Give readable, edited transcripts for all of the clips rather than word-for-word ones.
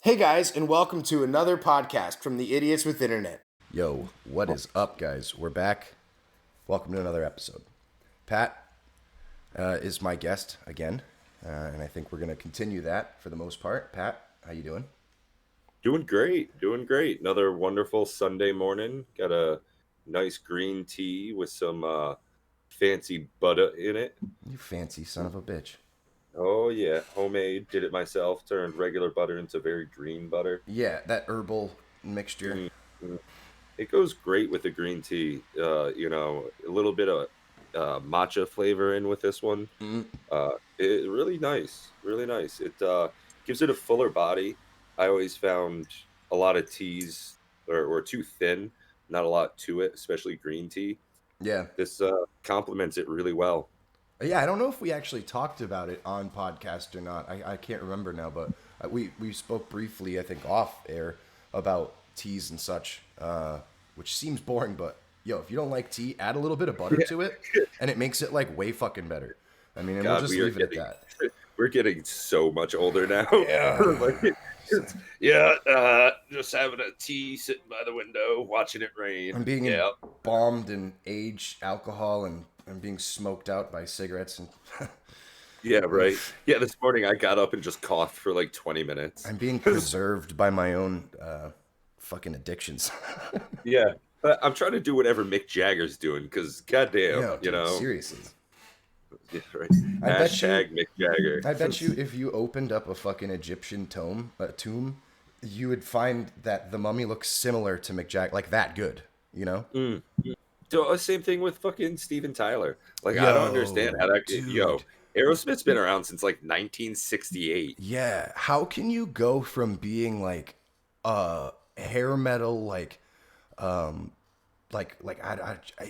Hey guys, and welcome to another podcast from the Idiots with Internet. Yo, what is up, guys? We're back. Welcome to another episode. Pat is my guest again, and I think we're going to continue that for the most part. Pat, how you doing? Doing great. Another wonderful Sunday morning. Got a nice green tea with some fancy butter in it. You fancy son of a bitch. Oh, yeah. Homemade. Did it myself. Turned regular butter into very green butter. Yeah, that herbal mixture. Mm-hmm. It goes great with the green tea. A little bit of matcha flavor in with this one. It really nice. Really nice. It gives it a fuller body. I always found a lot of teas were too thin. Not a lot to it, especially green tea. Yeah. This complements it really well. Yeah, I don't know if we actually talked about it on podcast or not. I can't remember now, but we spoke briefly, I think, off air about teas and such, which seems boring, but yo, if you don't like tea, add a little bit of butter to it, and it makes it like way fucking better. I mean, and we'll just leave it at that. We're getting so much older now. Yeah. Just having a tea, sitting by the window, watching it rain. I'm being embalmed in age, alcohol, and I'm being smoked out by cigarettes. And yeah, right. Yeah, this morning I got up and just coughed for like 20 minutes. I'm being preserved by my own fucking addictions. Yeah, I'm trying to do whatever Mick Jagger's doing because goddamn, dude, seriously. Yeah, right. Hashtag Mick Jagger. I bet you if you opened up a fucking Egyptian tomb, you would find that the mummy looks similar to Mick Jagger, like that good, you know? So, same thing with fucking Steven Tyler. Like, I don't understand how that. Dude. Aerosmith's been around since like 1968. Yeah, how can you go from being like hair metal,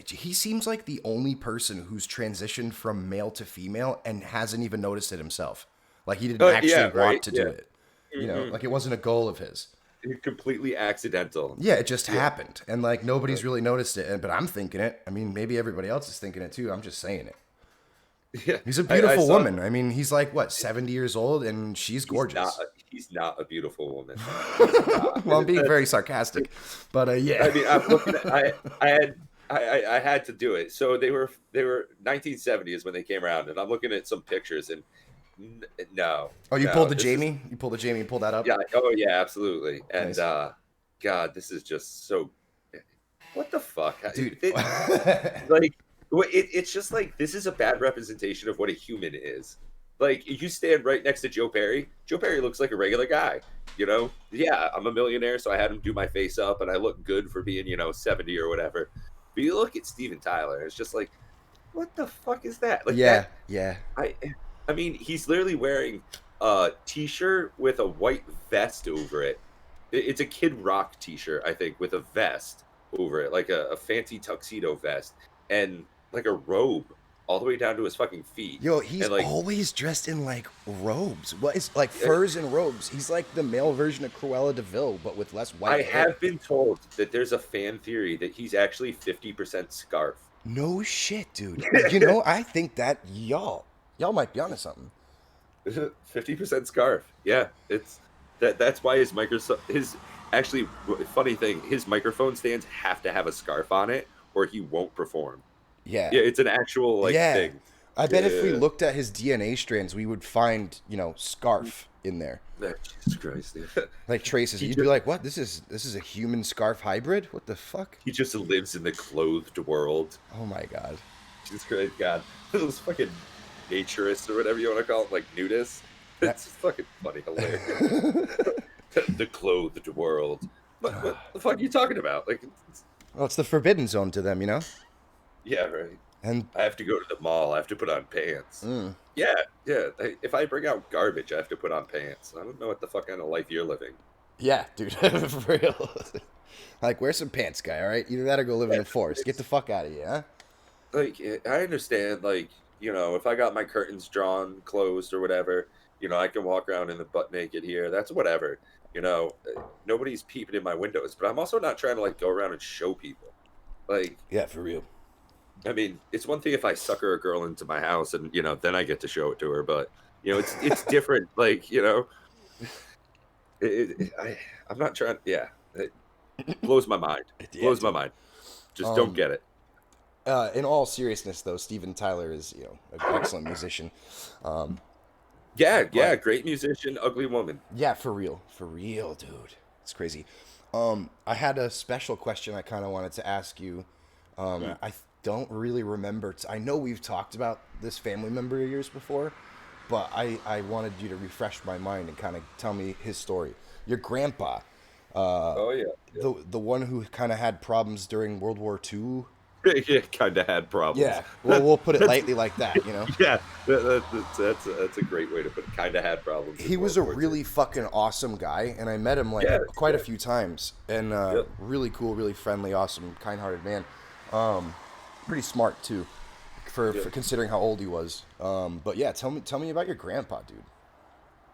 he seems like the only person who's transitioned from male to female and hasn't even noticed it himself. Like he didn't actually want to do it. You know, like it wasn't a goal of his. Completely accidental. Yeah, it just happened, and like nobody's really noticed it. But I'm thinking it. I mean, maybe everybody else is thinking it too. I'm just saying it. Yeah, he's a beautiful woman. I mean, he's like what, 70 years old, and she's gorgeous. He's not a beautiful woman. Well, I'm being very sarcastic, but yeah. I mean, I'm looking at, I had to do it. So they were 1970 is when they came around, and I'm looking at some pictures and. No. Oh, you pulled the Jamie? You pulled the Jamie and pulled that up? Yeah. Oh, yeah, absolutely. And, nice. God, this is just so... What the fuck? Dude. It's just like, this is a bad representation of what a human is. Like, you stand right next to Joe Perry. Joe Perry looks like a regular guy, you know? Yeah, I'm a millionaire, so I had him do my face up, and I look good for being, 70 or whatever. But you look at Steven Tyler, it's just like, what the fuck is that? Like, yeah. I mean, he's literally wearing a T-shirt with a white vest over it. It's a Kid Rock T-shirt, I think, with a vest over it, like a fancy tuxedo vest, and like a robe all the way down to his fucking feet. Yo, he's always dressed in like robes. What is like furs and robes? He's like the male version of Cruella de Vil, but with less white hair. I have been told that there's a fan theory that he's actually 50% scarf. No shit, dude. You know, I think that y'all might be onto something. 50% scarf. Yeah, it's that's why his actually funny thing, his microphone stands have to have a scarf on it or he won't perform. Yeah, it's an actual thing. I bet if we looked at his DNA strands, we would find scarf in there. Jesus Christ, yeah. Like traces. You'd be like, what? This is a human scarf hybrid? What the fuck? He just lives in the clothed world. Oh my god. Jesus Christ, God, those fucking naturists or whatever you want to call them, like nudists. It's fucking funny, hilarious. The clothed world. What the fuck are you talking about? Like, well, it's the forbidden zone to them, Yeah, right. And I have to go to the mall. I have to put on pants. Yeah. If I bring out garbage, I have to put on pants. I don't know what the fuck kind of life you're living. Yeah, dude, for real. Like, wear some pants, guy. All right, either that or go live in a forest. Get the fuck out of here, huh? Like, I understand. Like, if I got my curtains drawn, closed, or whatever, I can walk around in the butt naked here. That's whatever. Nobody's peeping in my windows. But I'm also not trying to like go around and show people. Like, yeah, for real. I mean, it's one thing if I sucker a girl into my house and, then I get to show it to her, but, it's different, like, I'm not trying yeah, it blows my mind, Yeah, blows my dude. mind. Just don't Um, get it. in all seriousness, though, Steven Tyler is an excellent musician. Um, Yeah, yeah, but great musician, ugly woman. yeah, for real, dude, it's crazy. I had a special question I kind of wanted to ask you. Mm, I don't really remember. I know we've talked about this family member of yours before, but I wanted you to refresh my mind and kind of tell me his story. Your grandpa, oh, yeah, the one who kind of had problems during World War II. yeah. Yeah, kinda had problems. Yeah, well, we'll put it That's lightly like that, yeah, that's a great way to put it, kinda had problems in He was World a War II. really fucking awesome guy, and I met him like Yes, quite a yeah, few times, and yep. really cool, really friendly, awesome, kind-hearted man. Um, Pretty smart too, Yeah. for considering how old he was. But yeah, tell me about your grandpa, dude.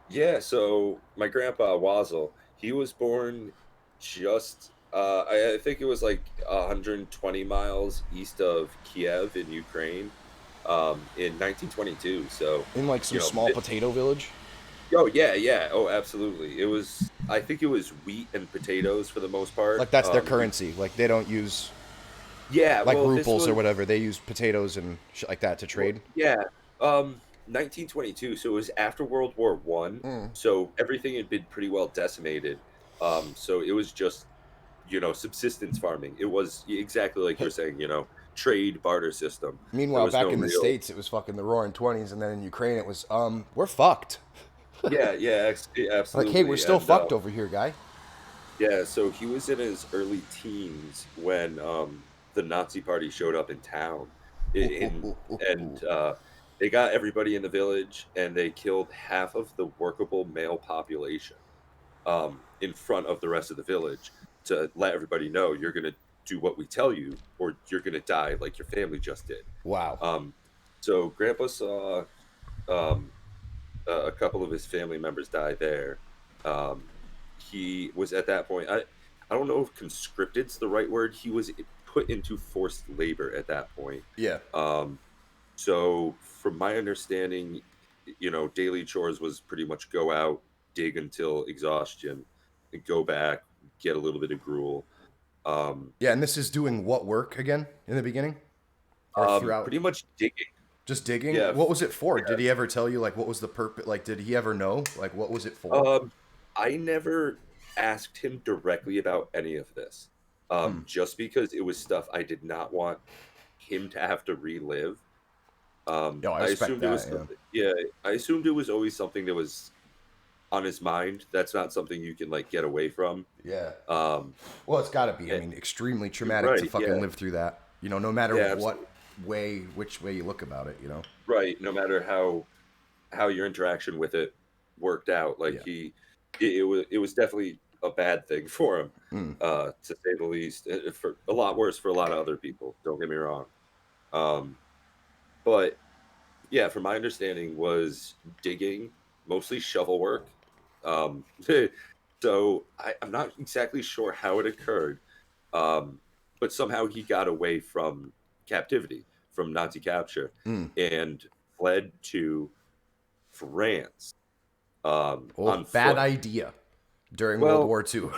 Yeah, so my grandpa Wazzle, he was born just I think it was like 120 miles east of Kiev in Ukraine, in 1922. So, In like some you know, small potato village. oh yeah, yeah, oh absolutely. I think it was wheat and potatoes for the most part. Like that's their currency. Like they don't use Yeah, like well, this ruples or was whatever. They use potatoes and shit like that to Well, trade. yeah, 1922, so it was after World War One, Mm. so everything had been pretty well decimated, so it was just, subsistence farming. It was exactly like you're saying, trade barter system. There Meanwhile, was no back in the real states, it was fucking the Roaring Twenties, and then in Ukraine, it was we're fucked. Yeah, yeah, Like, hey, we're absolutely, still and, fucked over here, guy. yeah, so he was in his early teens when, the Nazi party showed up in town, I in and, they got everybody in the village, and they killed half of the workable male population, in front of the rest of the village to let everybody know, "You're gonna do what we tell you, or you're gonna die like your family just did." Wow. Um, so grandpa saw, um a couple of his family members died there. Um, he was at that point. I don't know if conscripted's the right word. He was put into forced labor at that point. Yeah. Um, so from my understanding, daily chores was pretty much go out, dig until exhaustion, and go back, get a little bit of gruel. Um, Yeah, and this is doing what work again in the beginning or throughout? Pretty much digging. Just digging. Yeah, What was it for? Did yeah. he ever tell you like what was the purpose? Like, did he ever know? Like, what was it for? Um, I never asked him directly about any of this, just because it was stuff I did not want him to have to relive. Yo, I I respect assumed it was that. Yeah. something, yeah, I assumed it was always something that was on his mind. That's not something you can like get away from. Yeah. Um, Well, it's got to be. I eh, mean, extremely traumatic to right, fucking yeah, live through that. No matter yeah, what absolutely, which way you look about it. right. No matter how your interaction with it worked out, like Yeah. it was definitely a bad thing for him, Mm. to say the least. For a lot worse for a lot of other people. Don't get me wrong. Um, but yeah, from my understanding, was digging, mostly shovel work. Um, so I'm not exactly sure how it occurred, um, but somehow he got away from captivity, from Nazi capture, Mm. and fled to France, Oh, on bad foot. idea. During World Well, War II.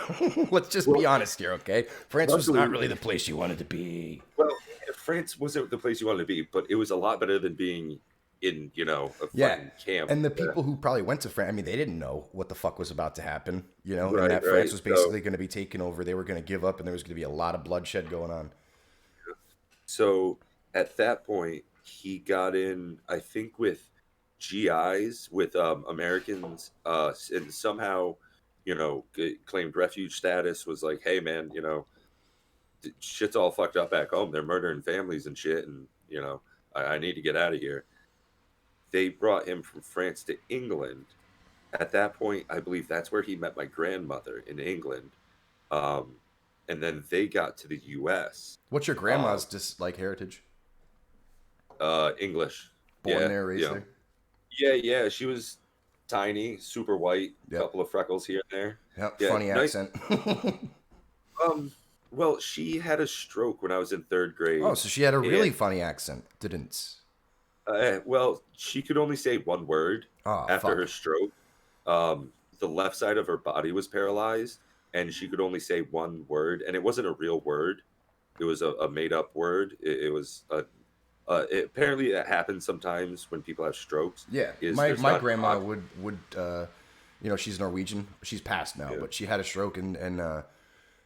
Let's just be well, honest here, okay? France was not luckily, really the place you wanted to be. well, France wasn't the place you wanted to be, but it was a lot better than being in, a Yeah. fucking camp. And the people who probably went to France, I mean, they didn't know what the fuck was about to happen, and Right, that France right. was So, basically going to be taken over. They were going to give up, and there was going to be a lot of bloodshed going on. so at that point, he got in, I think, with GIs, with Americans, and somehow, claimed refuge status. Was like, hey, man, shit's all fucked up back home. They're murdering families and shit, and I need to get out of here. They brought him from France to England. At that point, I believe that's where he met my grandmother in England. Um, and then they got to the U.S. What's your Um, grandma's just like heritage? English. Born Yeah, there, raised there? yeah, yeah. She was tiny, super white, Yep. couple of freckles here and there. Yep. Yeah, Funny nice. accent. Um, Well, she had a stroke when I was in third Oh, grade, so she had a really and funny accent, didn't? well, she could only say one word Oh, after her fuck. stroke. The left side of her body was paralyzed, and she could only say one word, and it wasn't a real word. It was a made up word. It was a apparently that happens sometimes when people have strokes. Yeah, Is my there's my not grandma would you know, she's Norwegian. She's passed now, yeah but she had a stroke and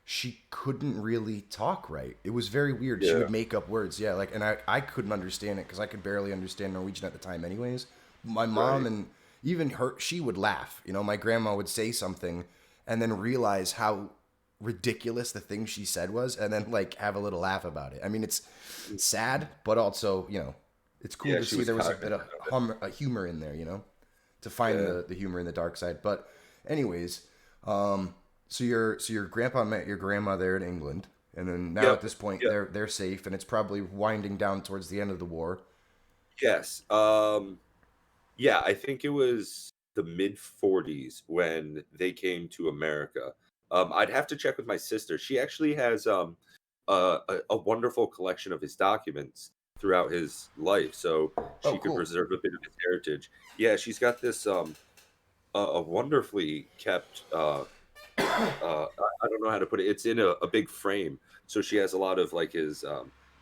she couldn't really talk right. It was very weird. She yeah would make up words. Yeah, like and I couldn't understand it because I could barely understand Norwegian at the time anyways. My mom right and even her she would laugh. You know, my grandma would say something and then realize how ridiculous the thing she said was and then like have a little laugh about it. I mean, it's sad, but also, you know, it's cool yeah to she see was there was a cognizant bit of of it. a humor in there, you know, to find Yeah the humor in the dark side. But anyways, so your grandpa met your grandma there in England, and then now at yep this point yep they're safe, and it's probably winding down towards the end of the war. yes yeah, I think it was the mid 40s when they came to America. I'd have to check with my sister. She actually has a wonderful collection of his documents throughout his life, so Oh, she could cool. preserve a bit of his heritage. Yeah, she's got this a wonderfully kept I don't know how to put it. It's in a big frame, so she has a lot of like his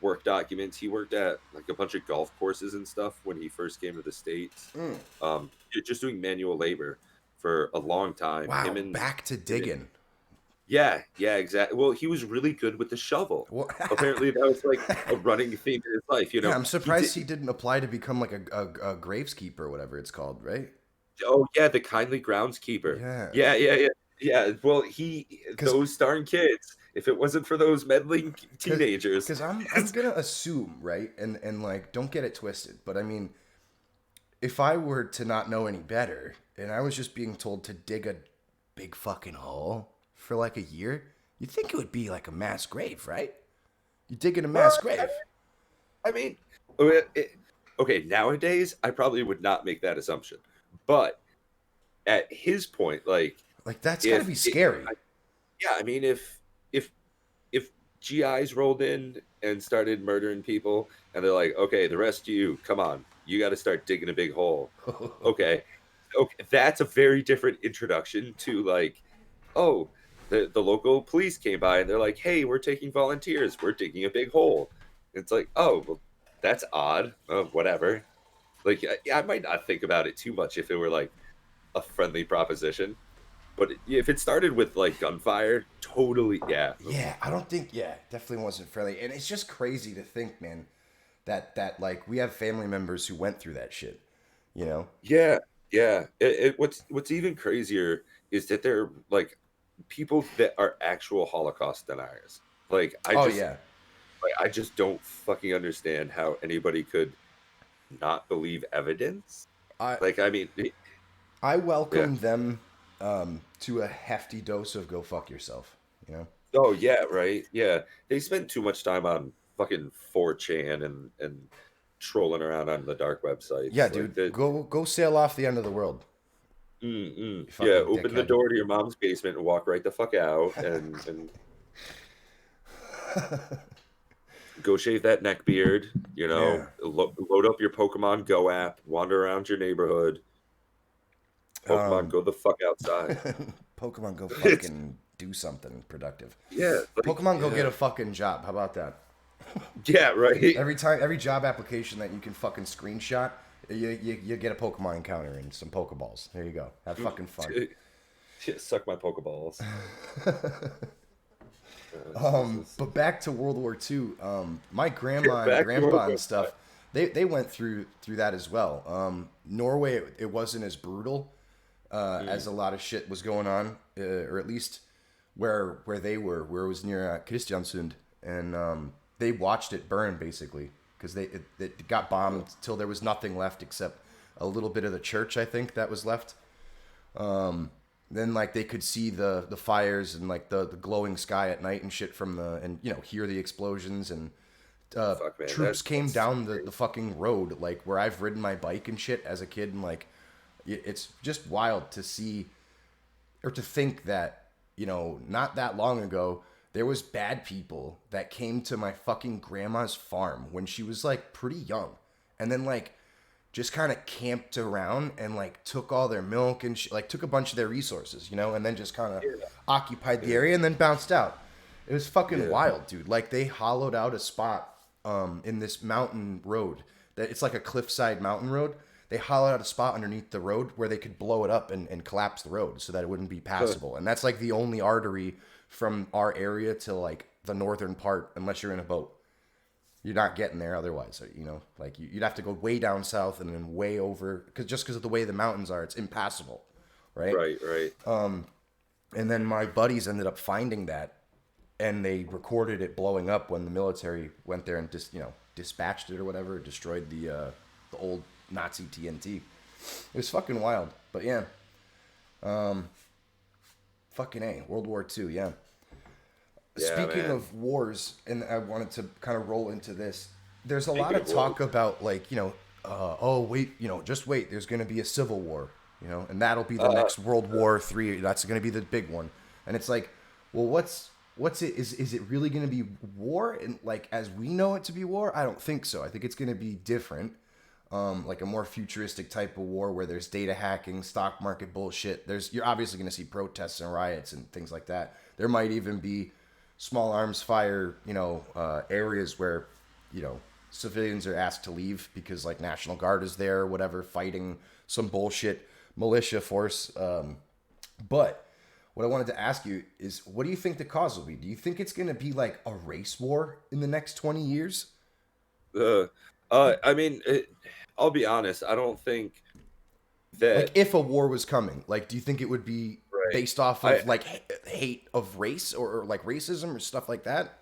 work documents. He worked at like a bunch of golf courses and stuff when he first came to the states. Mm. Just doing manual labor for a long time. Wow, back to Him and digging. yeah, yeah, exactly. Well, he was really good with the shovel. Well, Apparently, that was like a running theme in his life. yeah, I'm He did. surprised he didn't apply to become like a graveskeeper or whatever it's called, right? Oh yeah, the kindly groundskeeper. Yeah, Yeah, yeah, yeah, yeah. Well, he because those darn kids. If it wasn't for those meddling teenagers, because I'm gonna assume, right, and like don't get it twisted, but I mean, if I were to not know any better and I was just being told to dig a big fucking hole for like a year, you'd think it would be like a mass grave, right? You dig in a well, mass grave. I mean, uh, it- okay, nowadays I probably would not make that assumption, but at his point, like Like that's gotta if be it, scary. yeah, I mean, if if GIs rolled in and started murdering people, and they're like, okay, the rest of you, come on, you got to start digging a big hole. Okay, okay, that's a very different introduction to like, oh, the local police came by and they're like, hey, we're taking volunteers, we're digging a big hole. It's like, oh, well, that's odd. Whatever. Like, I might not think about it too much if it were like a friendly proposition, but if it started with like gunfire, totally, yeah, Yeah, I don't think. Yeah, definitely wasn't friendly, and it's just crazy to think, man, that like we have family members who went through that shit. You know? yeah, yeah. What's even crazier is that they're like people that are actual Holocaust deniers. Like, Oh yeah. I just don't fucking understand how anybody could not believe evidence. I Like, I mean, I yeah. welcome them to a hefty dose of go fuck yourself. You know? Oh yeah, right. Yeah, they spend too much time on fucking 4chan and trolling around on the dark Yeah, websites. Like dude, that. go sail off the end of the world, you Yeah, fucking open the dickhead. door to your mom's basement and walk right the fuck out, and go shave that neck beard. Yeah. Load up your Pokemon Go app, wander around your neighborhood. Pokemon, Um, go the fuck outside. Pokemon, go It's fucking do something productive. yeah, like Pokemon, go get yeah, a fucking job. How about that? yeah, right. Every job application that you can fucking screenshot, you get a Pokemon encounter and some Pokeballs. There you go. Have fucking fun. Yeah, suck my Pokeballs. Jesus. But back to World War II. My Yeah, grandma and back to grandpa World War and stuff, they went through that as well. Norway, it wasn't as brutal Mm, as a lot of shit was going on, or at least where they were, where it was near Kristiansund, and they watched it burn basically because it got bombed till there was nothing left except a little bit of the church, I think, that was left. Then like they could see the fires and like the glowing sky at night and shit from and you know hear the explosions and fuck, man, troops came that's down the fucking road like where I've ridden my bike and shit as a kid and like it's just wild to see or to think that you know not that long ago there was bad people that came to my fucking grandma's farm when she was like pretty young, and then like just kind of camped around and like took all their milk and like took a bunch of their resources, and then just kind of Yeah. occupied the Yeah. area and then bounced out. It was fucking Yeah. wild, dude. Like they hollowed out a spot in this mountain road that it's like a cliffside mountain road. They hollowed out a spot underneath the road where they could blow it up and collapse the road so that it wouldn't be Huh. passable. And that's like the only artery from our area to like the northern part, unless you're in a boat. You're not getting there otherwise. Like you'd have to go way down south and then way over because of the way the mountains are, it's impassable, right? Right. Right. And then my buddies ended up finding that, and they recorded it blowing up when the military went there and dispatched it or whatever, destroyed the old Nazi TNT. It was fucking wild, but yeah, fucking A, World War II, yeah. Yeah, Speaking man. of wars, and I wanted to kind of roll into this. There's a lot Speaking of of wars, talk about like oh wait, just wait. There's going to be a civil war, and that'll be the uh, next World War III. That's going to be the big one. And it's like, well, what's it? Is it really going to be war? And like as we know it to be war, I don't think so. I think it's going to be different. Like a more futuristic type of war where there's data hacking, stock market bullshit. You're obviously going to see protests and riots and things like that. There might even be small arms fire, areas where, you know, civilians are asked to leave because like National Guard is there or whatever, fighting some bullshit militia force. But what I wanted to ask you is, what do you think the cause will be? Do you think it's going to be like a race war in the next 20 years? uh, I mean, I'll be honest. I don't think Like that. if a war was coming, like do you think it would be Right. based off I of like hate of race or like racism or stuff like that?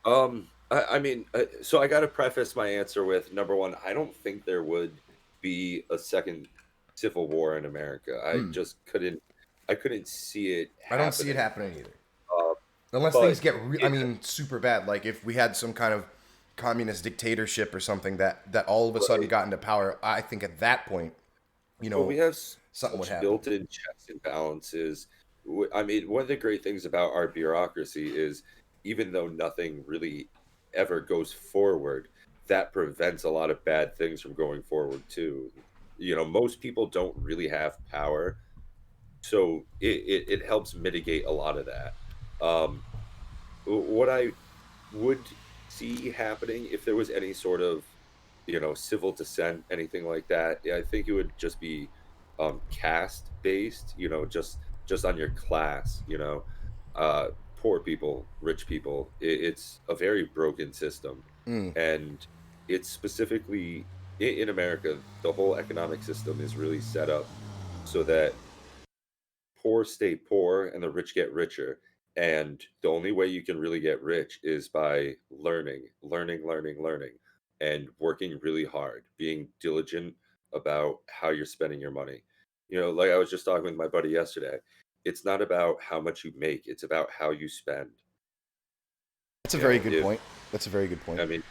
I mean, so I got to preface my answer with number one. I don't think there would be a second civil war in America. I Hmm. just couldn't. I couldn't see it I don't see it happening. happening either. Uh, Unless things but get, I it, mean, super bad. Like if we had some kind of communist dictatorship or something that all of a sudden right. got into power, I think at that point, Well, we have something would such happen. built-in checks and balances. I mean, one of the great things about our bureaucracy is even though nothing really ever goes forward, that prevents a lot of bad things from going forward too. Most people don't really have power, so it helps mitigate a lot of that. Um, what I would see happening if there was any sort of, civil dissent, anything like that, yeah, I think it would just be caste based, just on your class, poor people, rich people. It's a very broken system. Mm. And it's specifically in America, the whole economic system is really set up so that poor stay poor and the rich get richer. And the only way you can really get rich is by learning, and working really hard, being diligent about how you're spending your money. Like I was just talking with my buddy yesterday, it's not about how much you make, it's about how you spend. That's a very good If point. That's a very good point. I mean,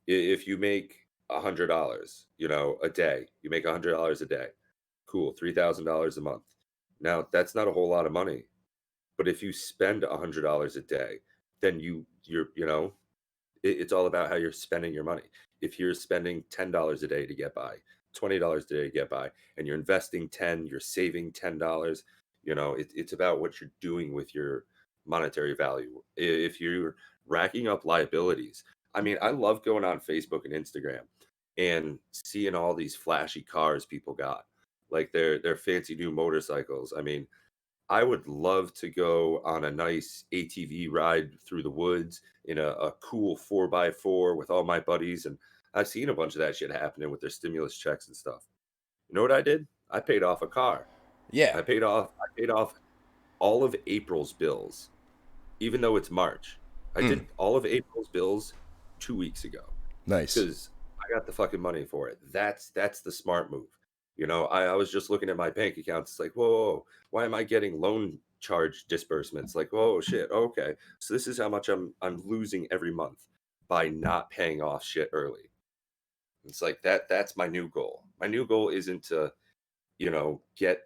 if you make $100, a day, you make $100 a day, cool, $3,000 a month. Now that's not a whole lot of money. But if you spend $100 a day, then it's all about how you're spending your money. If you're spending $10 a day to get by, $20 a day to get by, and you're investing 10, you're saving $10, it's about what you're doing with your monetary value. If you're racking up liabilities, I mean, I love going on Facebook and Instagram and seeing all these flashy cars people got, like their fancy new motorcycles. I mean, I would love to go on a nice ATV ride through the woods in a cool 4x4 with all my buddies. And I've seen a bunch of that shit happening with their stimulus checks and stuff. You know what I did? I paid off a car. Yeah. I paid off all of April's bills, even though it's March. I Mm. did all of April's bills 2 weeks ago Nice. because I got the fucking money for it. That's the smart move. I was just looking at my bank accounts. It's like, whoa, whoa, whoa, why am I getting loan charge disbursements? Like, whoa, shit. Okay, so this is how much I'm losing every month by not paying off shit early. It's like that. That's my new goal. My new goal isn't to, get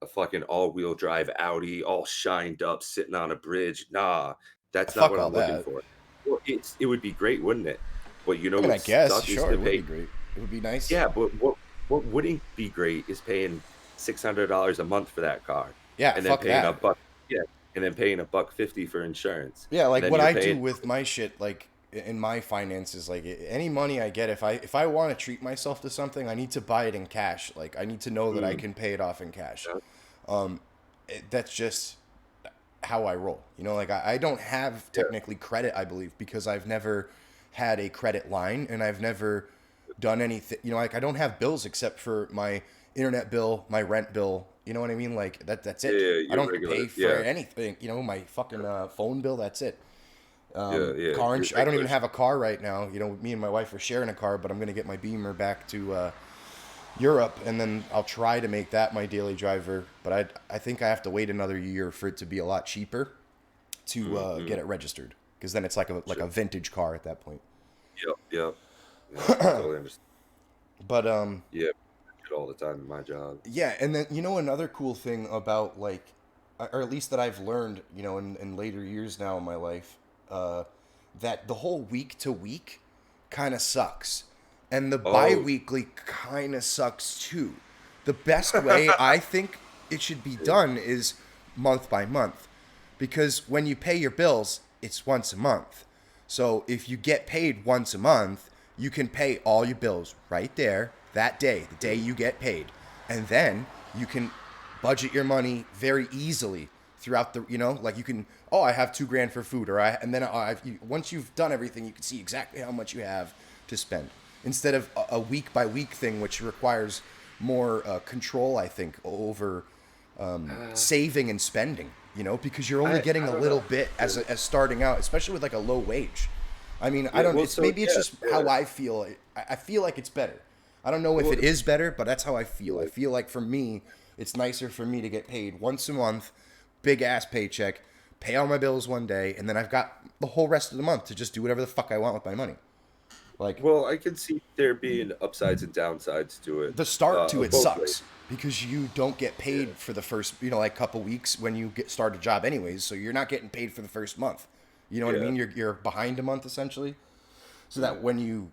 a fucking all-wheel drive Audi, all shined up, sitting on a bridge. Nah, that's not Fuck what all I'm looking that. for. Well, it would be great, wouldn't it? But you know I mean, I what guess, sucks is sure, to it would be pay. great. It would be nice. Yeah, but what wouldn't be great is paying $600 a month for that car, Yeah, and then fuck paying a that. buck, yeah, and then paying a buck 50 for insurance, Yeah, and like then what you're I do paying. with my shit, like in my finances, like any money I get, if I want to treat myself to something, I need to buy it in cash. Like I need to know that I Mm, can pay it off in cash. yeah, That's just how I roll. You know, like I don't have yeah, technically credit, I believe, because I've never had a credit line and I've never done anything. You know, like I don't have bills except for my internet bill, my rent bill. You know what I mean? Like that's yeah, it. yeah, I you're don't regular, pay for yeah, anything. You know, my fucking phone bill. That's it. yeah, yeah, you're I don't regular. even have a car right now. You know, me and my wife are sharing a car, but I'm gonna get my Beamer back to Europe, and then I'll try to make that my daily driver. But I think I have to wait another year for it to be a lot cheaper to Mm-hmm. get it registered, because then it's like Sure. a vintage car at that point. Yep, yep, yep. I totally understand. But Yeah, shit all the time in my job. yeah, and then you know another cool thing about like, or at least that I've learned, you know, in later years now in my life, uh, that the whole week to week kind of sucks, and the Oh, bi-weekly kind of sucks too. The best way I think it should be yeah, done is month by month, because when you pay your bills, it's once a month. So if you get paid once a month, you can pay all your bills right there that day, the day mm, you get paid. And then you can budget your money very easily throughout the, you know, like you can, oh, I have 2 grand for food, or and then once you've done everything, you can see exactly how much you have to spend instead of a week by week thing, which requires more control, I think, over saving and spending, you know, because you're only getting I a don't little know. bit Yeah, as starting out, especially with like a low wage. I mean, I yeah. don't. Well, It's so maybe it's yeah, just yeah. how I feel. I feel like it's better. I don't know if Well, it is better, but that's how I feel. I yeah, feel like for me, it's nicer for me to get paid once a month, big ass paycheck, pay all my bills one day, and then I've got the whole rest of the month to just do whatever the fuck I want with my money. Like well, I can see there being upsides and downsides to it, the start to it both ways. sucks because you don't get paid Yeah. for the first, you know, like couple weeks when you get start a job anyways, so you're not getting paid for the first month. You know what I Yeah. mean? You're behind a month essentially, so that Mm. when you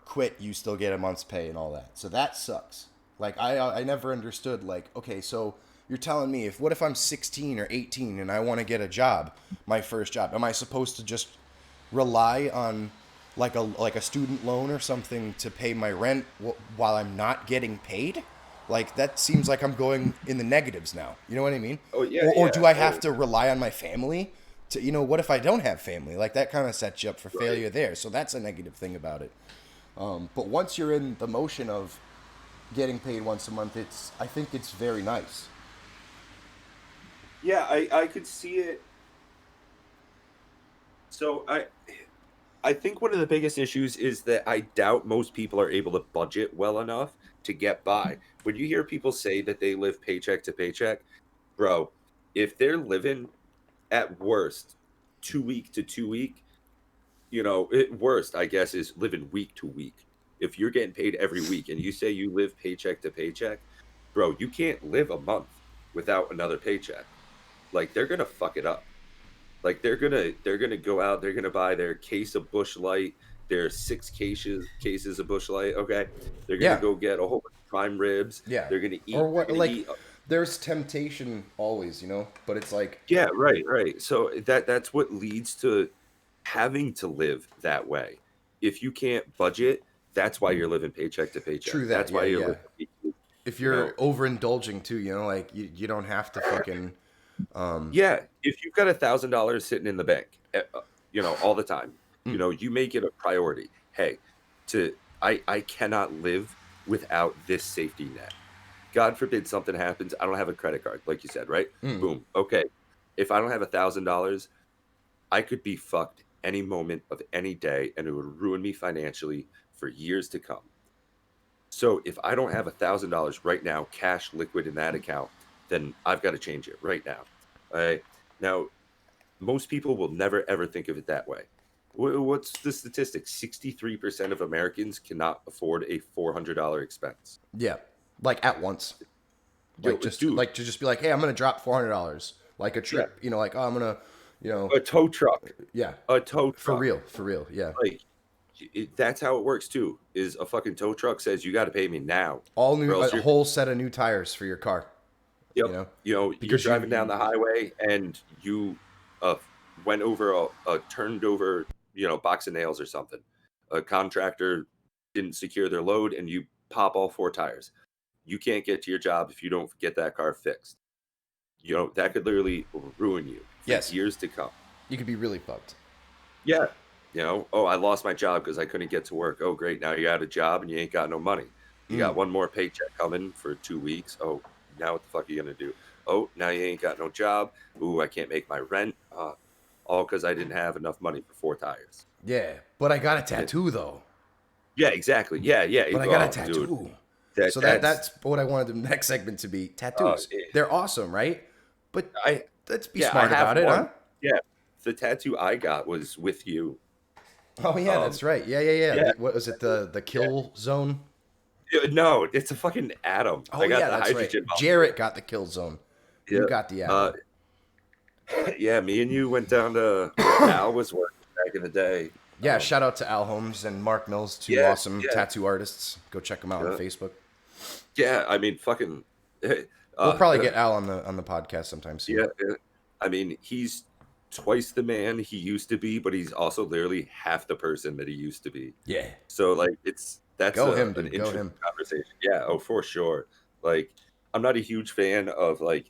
quit, you still get a month's pay and all that. So that sucks. Like I never understood, like, okay, so you're telling me, if what if I'm 16 or 18 and I want to get a job, my first job, am I supposed to just rely on like a student loan or something to pay my rent while I'm not getting paid? Like that seems like I'm going in the negatives now. You know what I mean? Oh, yeah, Or yeah. do I have Oh, to rely on my family to, you know, what if I don't have family? Like that kind of sets you up for right. failure there. So that's a negative thing about it. But once you're in the motion of getting paid once a month, I think it's very nice. Yeah, I could see it. So I think one of the biggest issues is that I doubt most people are able to budget well enough to get by. When you hear people say that they live paycheck to paycheck, bro, if they're living at worst 2 week to 2 week, worst, I guess, is living week to week. If you're getting paid every week and you say you live paycheck to paycheck, bro, you can't live a month without another paycheck. Like they're gonna fuck it up. Like they're gonna go out, they're gonna buy their case of Bush Light, their 6 cases of Bush Light. Okay, they're gonna Yeah, go get a whole bunch of prime ribs. yeah. They're gonna Or eat. They're what? gonna Like, eat. there's temptation always, you know. But it's like, Yeah, right, right. So that's what leads to having to live that way. If you can't budget, that's why you're living paycheck to paycheck. true that. That's why Yeah, you're yeah. living week to week, If you you're know. overindulging too, you know, like you don't have to fucking. Yeah, if you've got $1,000 sitting in the bank, all the time, Mm, you make it a priority. Hey, I cannot live without this safety net. God forbid something happens. I don't have a credit card, like you said, right? mm. Boom. Okay. If I don't have $1,000, I could be fucked any moment of any day, and it would ruin me financially for years to come. So if I don't have $1,000 right now, cash liquid in that account, then I've got to change it right now. All right. Now, most people will never ever think of it that way. What's the statistic? 63% of Americans cannot afford a $400 expense. Yeah, like at once. Yo, dude, to just be like, hey, I'm gonna drop $400, like a yeah, trip, like, oh, I'm gonna, you know, a tow truck, yeah, a tow for truck. real, yeah. Like, that's how it works too. Is a fucking tow truck says you got to pay me now, All or new, a else you're. whole set of new tires for your car, Yep. you know, You're because driving down the highway and you uh went over a turned over, box of nails or something. A contractor didn't secure their load and you pop all four tires. You can't get to your job if you don't get that car fixed. That could literally ruin you for yes, years to come. you could be really fucked. Yeah. Oh, I lost my job because I couldn't get to work. Oh, great. Now you got a job and you ain't got no money. You Mm. got one more paycheck coming for 2 weeks. Oh, now what the fuck are you going to do? Oh, now you ain't got no job. Ooh, I can't make my rent. All because I didn't have enough money for four tires. Yeah, but I got a Yeah, tattoo though. yeah, exactly. Yeah, yeah. But I got a Oh, dude. tattoo. So That's, that's what I wanted the next segment to be. uh, Tattoos. it, They're awesome, right? But I, let's be yeah, I smart have about it, one. huh? Yeah. The tattoo I got was with you. Oh yeah, Um, that's right. Yeah. yeah, What was it? The yeah. kill zone? No, it's a fucking atom. Oh I got yeah, the that's right. hydrogen Jarrett molecule. got the kill zone. You Yeah. got the Uh, atom. Yeah, me and you went down to where Al was working back in the day. Yeah, shout out to Al Holmes and Mark Mills, two Yeah, awesome yeah, tattoo artists. Go check them out on yeah, Facebook. yeah. I mean, fucking, We'll uh, probably get Al on the podcast sometime soon. yeah, yeah. I mean, he's twice the man he used to be, but he's also literally half the person that he used to be. Yeah. So, like, that's Go him, an dude. Go interesting him. conversation. Yeah, oh, for sure. Like, I'm not a huge fan of like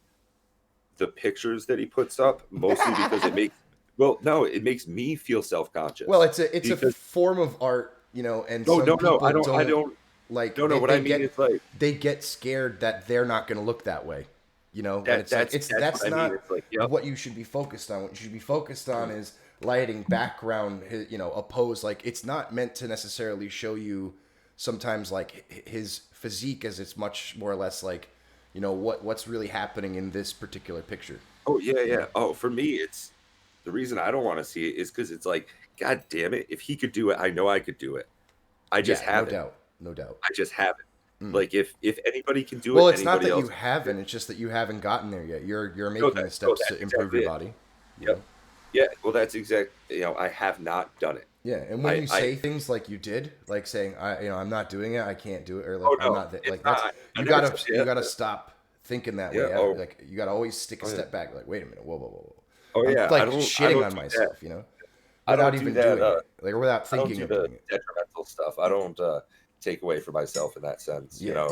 the pictures that he puts up, mostly because well, no, it makes me feel Well, self-conscious it's a because form of art, and no, some no, no, people I don't don't. like No, no. What I mean is like they get scared that they're not going to look that way, and it's like that's that's what I mean. not It's like, yep. what you should be focused on. What you should be focused on is lighting, background, a pose. Like it's not meant to necessarily show you sometimes like his physique, as it's much more or less like what's really happening in this particular picture. Oh yeah, You know? yeah. Oh, for me, it's the reason I don't want to see it is because it's like, God damn it! If he could do it, I know I could do it. I just Yeah, no haven't. doubt, no doubt. I just haven't. Mm. Like if anybody can do it, Well, it's not anybody that you else. haven't; it's just that you haven't gotten there yet. You're No, making the no, steps to that's improve exactly your it. body. You know? Yep. Yeah. Well, that's exact. I have not done it. Yeah, and when you I. say things like you did, like saying, I'm not doing it, I can't do it," or like, Oh "I'm no, not," it's like that's not. I you never gotta said. you Yeah. gotta stop thinking that Yeah. way. Oh. Like you gotta always stick a Oh yeah. step back. Like, wait a minute, whoa. Oh I'm yeah. like I shitting don't on do that. myself, I without don't do even that. doing it, like or without I don't thinking do of the doing it. detrimental stuff. I don't take away from myself in that sense. Yeah.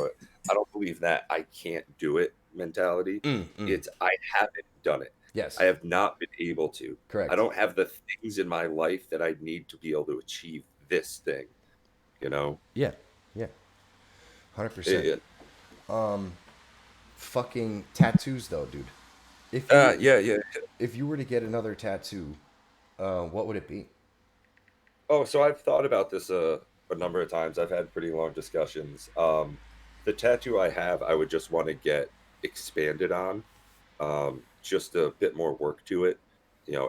I don't believe that I can't do it mentality. Mm. It's I haven't done it. Yes. I have not been able to. I Correct. don't have the things in my life that I need to be able to achieve this thing. You know? Yeah. 100%. It, Fucking tattoos, though, dude. If you yeah. if you were to get another tattoo, what would it be? Oh, so I've thought about this a number of times. I've had pretty long discussions. The tattoo I have, I would just want to get expanded on. Just a bit more work to it.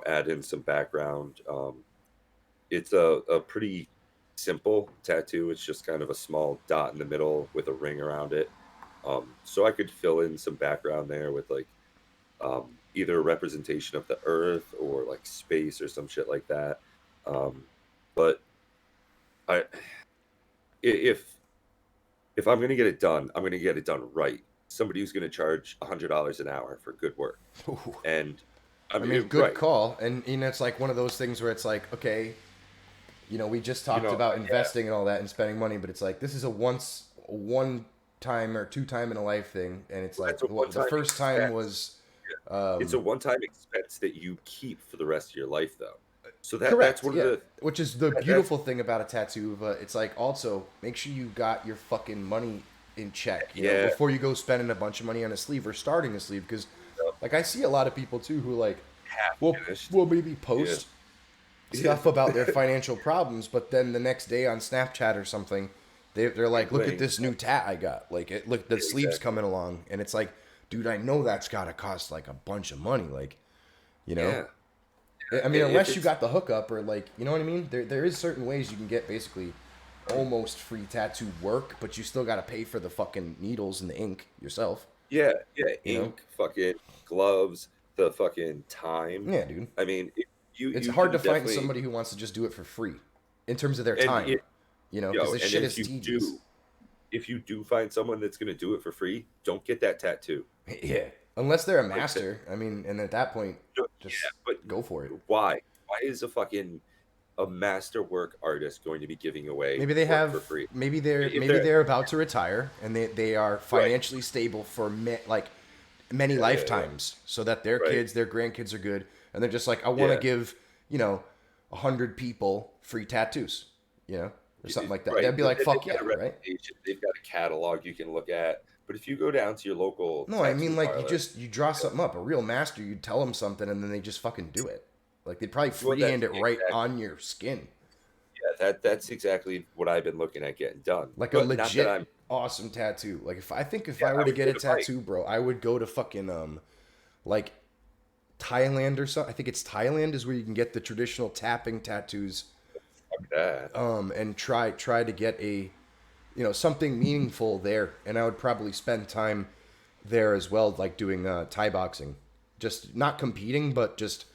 Add in some background. It's a pretty simple tattoo. It's just kind of a small dot in the middle with a ring around it. So I could fill in some background there with like either a representation of the earth or like space or some shit like that. But I if I'm gonna get it done, I'm gonna get it done right. Somebody who's gonna charge $100 an hour for good work, Ooh. and I I mean, mean, good right? call. And it's like one of those things where it's like, okay, we just talked about Yeah. investing and all that and spending money, but it's like this is a one time or two time in a life thing, and it's Well, like that's a the one-time first time expense. was It's a one-time expense that you keep for the rest of your life, though. So that's correct, one of yeah. the Which is the that, that's beautiful thing about a tattoo, but it's like also make sure you got your fucking money in check, yeah. before you go spending a bunch of money on a sleeve or starting a sleeve, because Yep. like I see a lot of people too who like Half will finished. maybe post stuff about their financial problems, but then the next day on Snapchat or something, they're like, look at this new tat I got. Like, look, the sleeve's Exactly. coming along, and it's like, dude, I know that's got to cost like a bunch of money. Like, Yeah. I mean, If unless you it's got the hookup or like, you know what I mean. There is certain ways you can get basically almost free tattoo work, but you still got to pay for the fucking needles and the ink yourself. Yeah, You know? ink, fucking gloves, the fucking time. Yeah, dude. I mean, you It's you hard to can find definitely somebody who wants to just do it for free in terms of their and time. You know, because this and shit is tedious. if you do find someone that's gonna do it for free, don't get that tattoo. Yeah. Unless they're a Like, master. I mean, and at that point, yeah, just but go for it. why? Why is a masterwork artist going to be giving away Maybe they work for have. free? If Maybe they're they're about to retire and they are right, financially stable for like many yeah, lifetimes, so that their right, kids, their grandkids are good, and they're just like, I want to yeah, give 100 people free tattoos, or something like that. right. They'd be like, They've fuck got yeah, a right? reputation, they've got a catalog you can look at. But if you go down to your local No, I mean tattoo like parlor, you draw something up. A real master, you tell them something, and then they just fucking do it. Like they'd probably well, that's freehand it right exactly on your skin. that's exactly what I've been looking at getting done. Like a But not that I'm legit awesome tattoo. Like if yeah, I were I to would get go a to Mike. tattoo, bro, I would go to fucking like Thailand or something. I think it's Thailand is where you can get the traditional tapping tattoos. Fuck that. And try to get a something meaningful there. And I would probably spend time there as well, like doing Thai boxing, just not competing, but just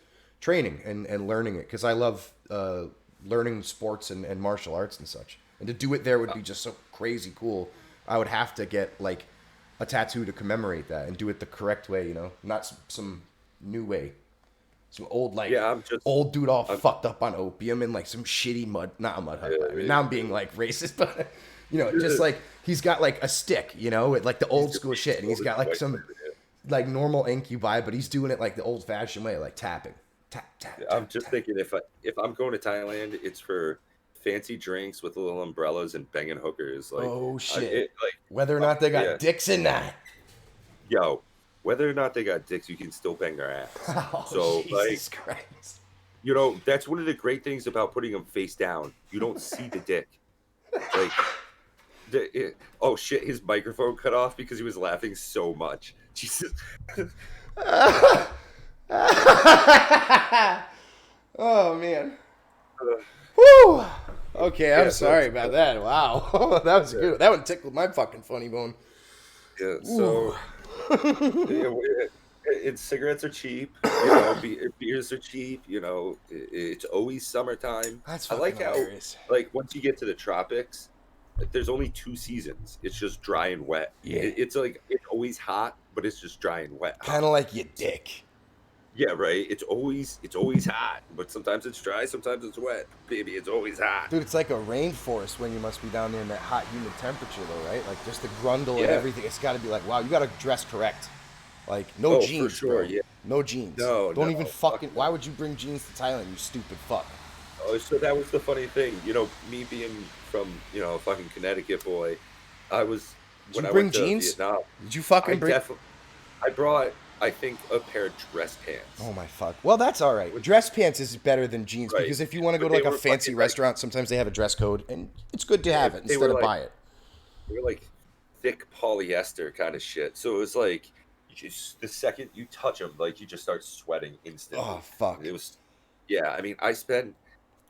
training and learning it because I love learning sports and martial arts and such. And to do it there would be just so crazy cool. I would have to get like a tattoo to commemorate that and do it the correct way, not some new way. Some old Yeah, I'm just old dude all I'm fucked up on opium and like some shitty not a mud hut. But I mean, uh, now I'm being like racist, but just like he's got like a stick, with like the old school shit, and he's got like some like normal ink you buy, but he's doing it like the old fashioned way, like tapping, tap tap I'm tap just tap. thinking if I'm going to Thailand, it's for fancy drinks with little umbrellas and banging hookers. Like, Oh I, shit! it like Whether or not they yeah, got dicks in that. yo, whether or not they got dicks, you can still bang their ass. Oh So like, Jesus Christ! that's one of the great things about putting them face down. You don't see the dick. Like, oh shit, his microphone cut off because he was laughing so much. Jesus. Oh man. Uh, Woo! Okay, I'm yeah, so sorry about that. Wow, that was yeah, good. That one tickled my fucking funny bone. yeah. Ooh. So yeah, and cigarettes are cheap. Beers are cheap. It's always summertime. That's I fucking like how, hilarious. like, once you get to the tropics, there's only two seasons. It's just dry and wet. Yeah. It's like it's always hot, but it's just dry and wet Kind hot. of like your dick. Yeah, right. It's always hot, but sometimes it's dry, sometimes it's wet. Baby, it's always hot. Dude, it's like a rainforest when you must be down there in that hot, humid temperature, though, right? Like just the grundle and Yeah. everything. It's got to be like, wow, you got to dress correct. Like no Oh, for jeans, sure. bro. Yeah. No jeans. No, Don't no. even Fuck fucking. no. Why would you bring jeans to Thailand? You stupid fuck. Oh, so that was the funny thing. Me being from, a fucking Connecticut boy, I was Did when you I bring went to jeans? Vietnam, Did you I fucking bring? definitely I brought I think a pair of dress pants. Oh my fuck. Well, that's all right. Dress pants is better than jeans Right. because if you want to go But to they like a were fancy fucking like restaurant, sometimes they have a dress code, and it's good to have it they instead were of like buy it. they were like thick polyester kind of shit. So it was like the second you touch them, like you just start sweating Oh instantly. fuck. It was yeah, I mean, I spent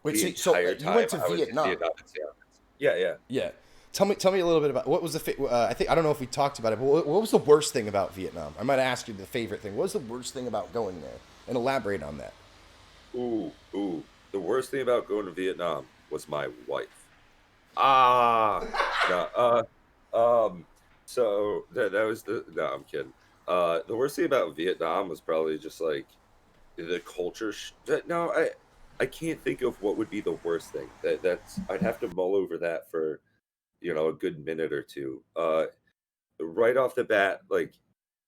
Wait, the so entire you went time to I was in Vietnam? Vietnam and Saigon. Yeah, yeah. Yeah. Tell me a little bit about what was I think I don't know if we talked about it, but what was the worst thing about Vietnam? I might ask you the favorite thing. What was the worst thing about going there? And elaborate on that. Ooh. The worst thing about going to Vietnam was my wife. Ah, no. Um. So that was the no. I'm kidding. The worst thing about Vietnam was probably just like the culture. No, I can't think of what would be the worst thing. That's I'd have to mull over that for a good minute or two. Right off the bat, like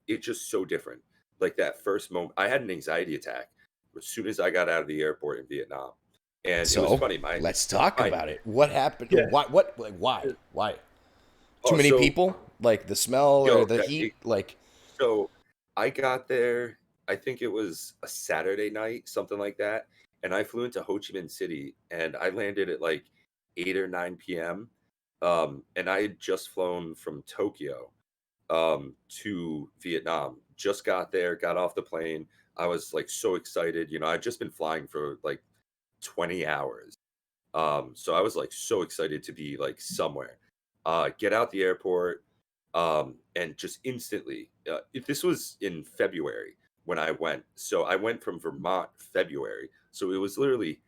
it's just so different. Like that first moment, I had an anxiety attack as soon as I got out of the airport in Vietnam, and it was So funny. let's talk My about it. What happened? yeah. What? Like why? Why? Too Oh, many so people? Like the smell or yo, the heat? Like so I got there. I think it was a Saturday night, something like that, and I flew into Ho Chi Minh City, and I landed at like 8 or 9 p.m. And I had just flown from Tokyo to Vietnam. Just got there, got off the plane. I was like so excited. I'd just been flying for like 20 hours. So I was like so excited to be like somewhere. Get out the airport. And just instantly, this was in February when I went. So I went from Vermont February. So it was literally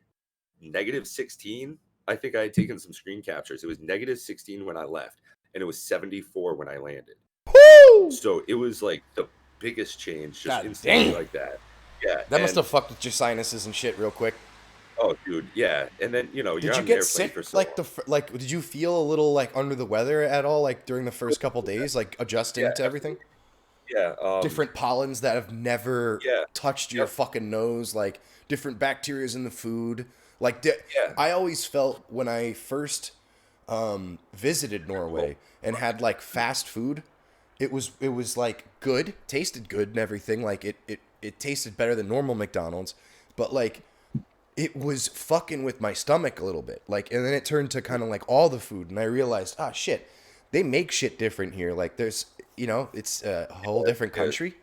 -16. I think I had taken some screen captures. It was -16 when I left, and it was 74 when I landed. Woo! So it was like the biggest change just God instantly damn. like that. Yeah. That must have fucked with your sinuses and shit real quick. Oh, dude. Yeah. And then, you're Did you on an get airplane sick? for so Like long. did you feel a little like under the weather at all? Like during the first couple days, like Yeah, adjusting to everything? absolutely. Yeah. Different pollens that have never Yeah. touched your Yep. fucking nose, like different bacterias in the food. Like Yeah. I always felt when I first visited Cool. Norway and had like fast food, it was like good, tasted good and everything. Like it tasted better than normal McDonald's, but like it was fucking with my stomach a little bit. Like, and then it turned to kind of like all the food, and I realized, ah, shit, they make shit different here. Like, there's, it's a whole different Yeah. country.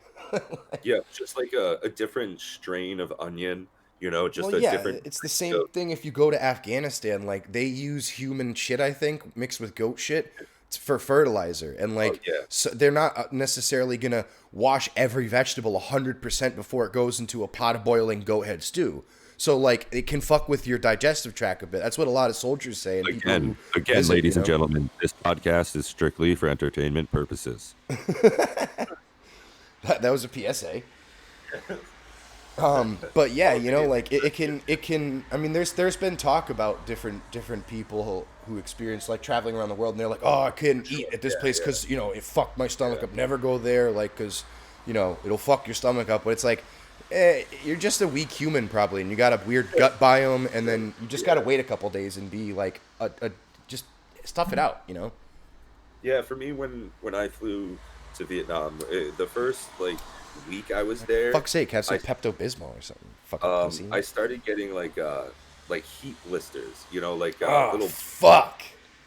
Yeah. Just like a different strain of onion, Well, just a yeah, different it's the breed same of, thing if you go to Afghanistan. Like, they use human shit, I think, mixed with goat shit for fertilizer. And, oh, like, yeah. so they're not necessarily going to wash every vegetable 100% before it goes into a pot of boiling goat head stew. So, like, it can fuck with your digestive tract a bit. That's what a lot of soldiers say and people who Again, visit, ladies and gentlemen, this podcast is strictly for entertainment purposes. That was a PSA. But yeah, like it can. I mean, there's been talk about different people who experience like traveling around the world, and they're like, oh, I couldn't eat at this place because it fucked my stomach up. Never go there, like, because it'll fuck your stomach up. But it's like, you're just a weak human probably, and you got a weird gut biome, and then you just gotta wait a couple days and be like just stuff it out. Yeah, for me, when I flew to Vietnam, the first like week I was there, Fuck's sake, have some I Pepto Bismol or something. Fucking pussy. I started getting like heat blisters, like Oh little, fuck.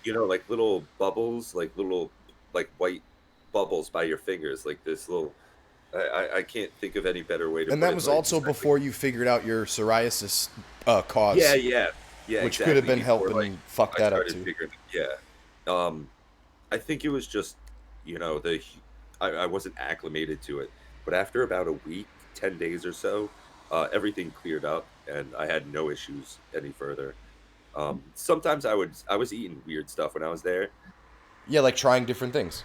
like little bubbles, like little like white bubbles by your fingers, like this little. I can't think of any better way to And put that it. was Like, also before you figured out your psoriasis cause, yeah, yeah, yeah, which could have exactly. been Before helping fuck I that up started too. figuring, yeah. I think it was just, I wasn't acclimated to it. But after about a week, 10 days or so, everything cleared up and I had no issues any further. Sometimes I was eating weird stuff when I was there. Yeah, like trying different things,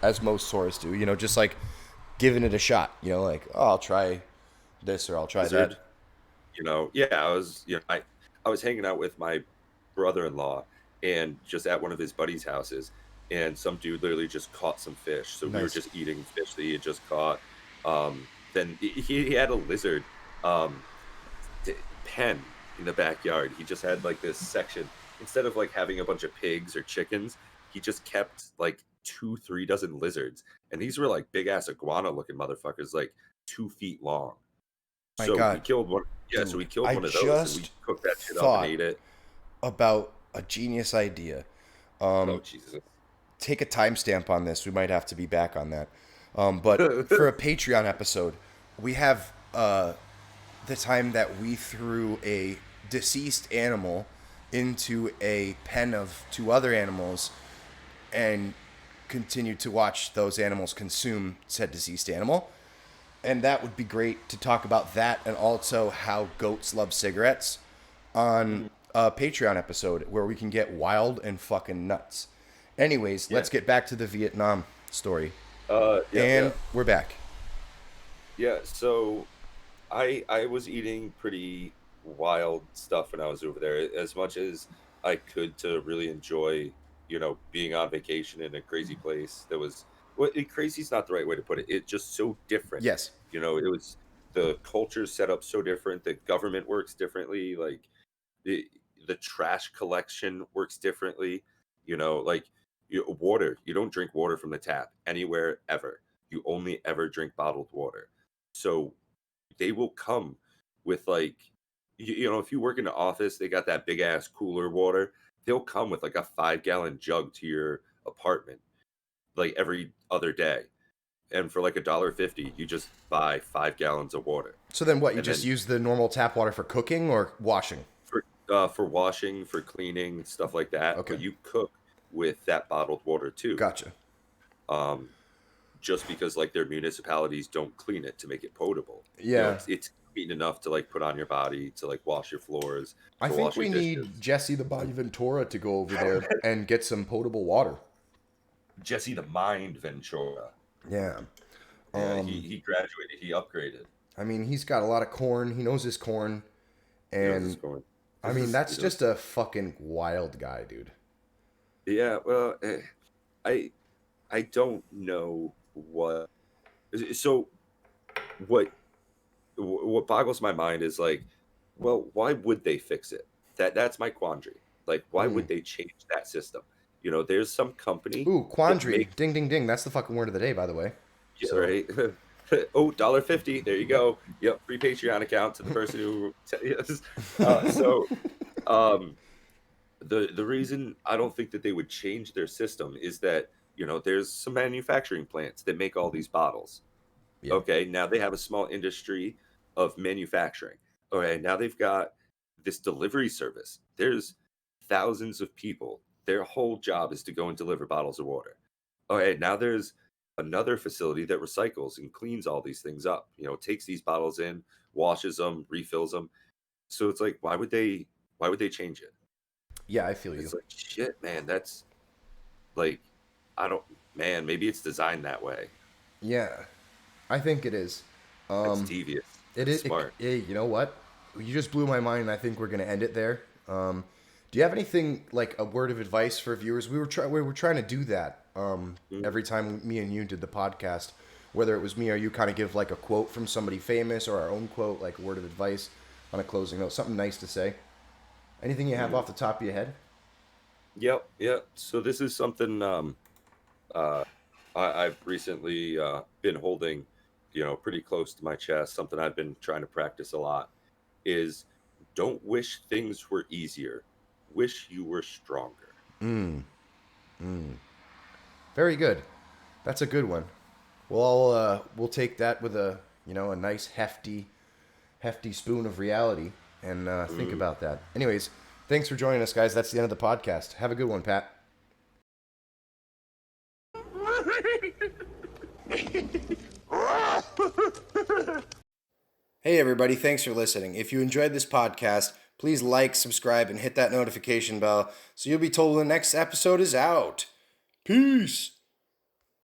as most tourists do. Just like giving it a shot. Like, oh, I'll try this or I'll try Lizard, that. yeah, I was hanging out with my brother-in-law and just at one of his buddies' houses, and some dude literally just caught some fish. So we were Nice. just eating fish that he had just caught. Then he had a lizard um, pen in the backyard. He just had like this section. Instead of like having a bunch of pigs or chickens, he just kept like 3 dozen lizards, and these were like big ass iguana looking motherfuckers, like 2 feet long. My So we God, killed one. Yeah, so dude, we killed I one of those, and we just cooked that shit up and thought ate it. about a genius idea. Oh Jesus! Take a timestamp on this. We might have to be back on that. But for a Patreon episode, we have the time that we threw a deceased animal into a pen of 2 other animals and continued to watch those animals consume said deceased animal. And that would be great to talk about that and also how goats love cigarettes on Mhm. a Patreon episode where we can get wild and fucking nuts. Anyways, Yeah. let's get back to the Vietnam story. Yeah, yeah, And we're back. yeah. So I was eating pretty wild stuff when I was over there, as much as I could to really enjoy, being on vacation in a crazy place that was. Well, crazy is not the right way to put it. It's just so different. Yes. It was the culture set up so different. The government works differently. Like the the trash collection works differently. Like water. You don't drink water from the tap anywhere ever. You only ever drink bottled water. So they will come with like, if you work in the office, they got that big ass cooler water. They'll come with like a 5 gallon jug to your apartment like every other day. And for like $1.50, you just buy 5 gallons of water. So then what? You And just then use the normal tap water for cooking or washing? for washing, for cleaning, stuff like that. Okay. But you cook with that bottled water too. Gotcha. um, just because like their municipalities don't clean it to make it potable. Yeah. It's clean enough to like put on your body, to like wash your floors, I to think wash your we need dishes. Jesse the Body Ventura to go over there and get some potable water. Jesse the Mind Ventura. Yeah. Yeah, Um, he graduated, he upgraded. I mean, he's got a lot of corn. He knows his corn. He knows his And, going. I mean, He that's knows. just a fucking wild guy, dude. Yeah, well, I I don't know what. So what what boggles my mind is like, well, why would they fix it? That's my quandary. Like, why Mm. would they change that system? There's some company Ooh, that quandary. make Ding, ding, ding. That's the fucking word of the day, by the way. yeah, So, right. Oh, $1.50. There you go. Yep, free Patreon account to the person who. Yes. So um, the reason I don't think that they would change their system is that there's some manufacturing plants that make all these bottles. yeah. Okay, now they have a small industry of manufacturing. Okay, now they've got this delivery service. There's thousands of people. Their whole job is to go and deliver bottles of water. Okay, now there's another facility that recycles and cleans all these things up. Takes these bottles in, washes them, refills them. So it's like, why would they change it? Yeah, I feel you. It's like shit, man. That's like, I don't, man. Maybe it's designed that way. Yeah, I think it is. That's Um, devious. it That's is. smart. You know what? You just blew my mind, and I think we're gonna end it there. Do you have anything like a word of advice for viewers? We were trying to do that Mm. every time me and you did the podcast. Whether it was me or you, kind of give like a quote from somebody famous or our own quote, like a word of advice on a closing note, something nice to say. Anything you have Mm. off the top of your head? Yep, yep. So this is something uh, I've recently been holding, pretty close to my chest. Something I've been trying to practice a lot is don't wish things were easier. Wish you were stronger. Mm. Mm. Very good. That's a good one. We'll take that with a nice hefty spoon of reality and think Mm. about that. Anyways, thanks for joining us, guys. That's the end of the podcast. Have a good one, Pat. Hey, everybody, thanks for listening. If you enjoyed this podcast, please like, subscribe, and hit that notification bell so you'll be told when the next episode is out. Peace.